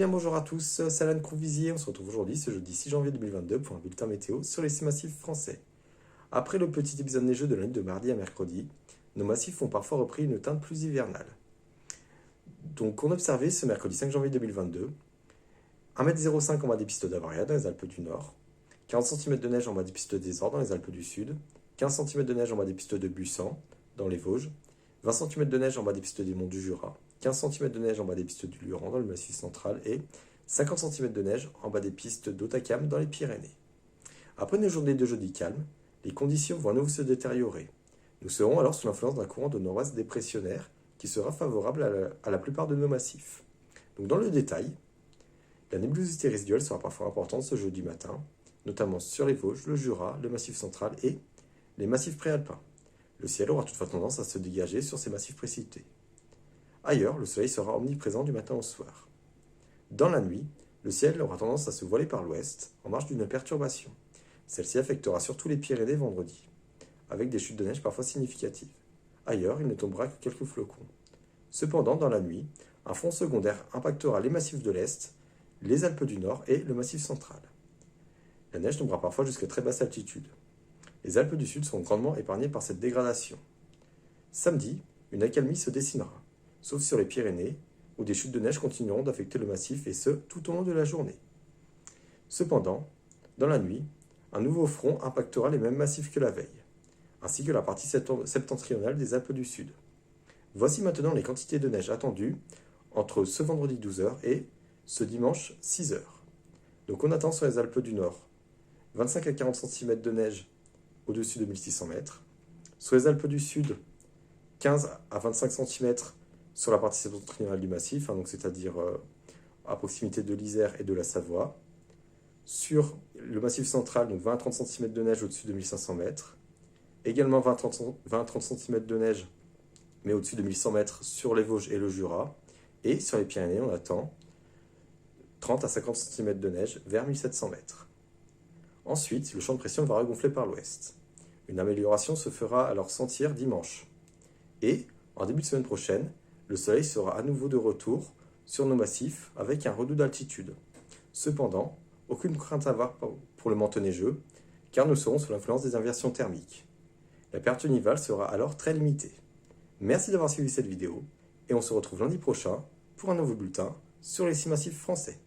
bien bonjour à tous, c'est Alan Courvisier. On se retrouve aujourd'hui, ce jeudi 6 janvier 2022, pour un bulletin météo sur les 6 massifs français. Après le petit épisode neigeux de la nuit de mardi à mercredi, nos massifs ont parfois repris une teinte plus hivernale. Donc on observait ce mercredi 5 janvier 2022, 1,05 m en bas des pistes d'Avaria dans les Alpes du Nord, 40 cm de neige en bas des pistes des Ors dans les Alpes du Sud, 15 cm de neige en bas des pistes de Busan dans les Vosges, 20 cm de neige en bas des pistes des monts du Jura, 15 cm de neige en bas des pistes du Luran dans le Massif central et 50 cm de neige en bas des pistes d'Hautacam dans les Pyrénées. Après une journée de jeudi calme, les conditions vont à nouveau se détériorer. Nous serons alors sous l'influence d'un courant de nord-ouest dépressionnaire qui sera favorable à la plupart de nos massifs. Donc dans le détail, la nébulosité résiduelle sera parfois importante ce jeudi matin, notamment sur les Vosges, le Jura, le Massif central et les massifs préalpins. Le ciel aura toutefois tendance à se dégager sur ces massifs précipités. Ailleurs, le soleil sera omniprésent du matin au soir. Dans la nuit, le ciel aura tendance à se voiler par l'ouest, en marge d'une perturbation. Celle-ci affectera surtout les Pyrénées vendredi, avec des chutes de neige parfois significatives. Ailleurs, il ne tombera que quelques flocons. Cependant, dans la nuit, un front secondaire impactera les massifs de l'Est, les Alpes du Nord et le Massif central. La neige tombera parfois jusqu'à très basse altitude. Les Alpes du Sud seront grandement épargnées par cette dégradation. Samedi, une accalmie se dessinera, sauf sur les Pyrénées, où des chutes de neige continueront d'affecter le massif, et ce, tout au long de la journée. Cependant, dans la nuit, un nouveau front impactera les mêmes massifs que la veille, ainsi que la partie septentrionale des Alpes du Sud. Voici maintenant les quantités de neige attendues entre ce vendredi 12h et ce dimanche 6h. Donc on attend sur les Alpes du Nord 25 à 40 cm de neige au-dessus de 1600 mètres. Sur les Alpes du Sud, 15 à 25 cm sur la partie septentrionale du massif, donc c'est-à-dire à proximité de l'Isère et de la Savoie. Sur le massif central, donc 20 à 30 cm de neige au-dessus de 1500 mètres. Également 20 à 30 cm de neige, mais au-dessus de 1100 mètres sur les Vosges et le Jura. Et sur les Pyrénées, on attend 30 à 50 cm de neige vers 1700 mètres. Ensuite, le champ de pression va regonfler par l'ouest. Une amélioration se fera alors sentir dimanche. Et, en début de semaine prochaine, le soleil sera à nouveau de retour sur nos massifs avec un redout d'altitude. Cependant, aucune crainte à avoir pour le manteau neigeux, car nous serons sous l'influence des inversions thermiques. La perte nivale sera alors très limitée. Merci d'avoir suivi cette vidéo, et on se retrouve lundi prochain pour un nouveau bulletin sur les 6 massifs français.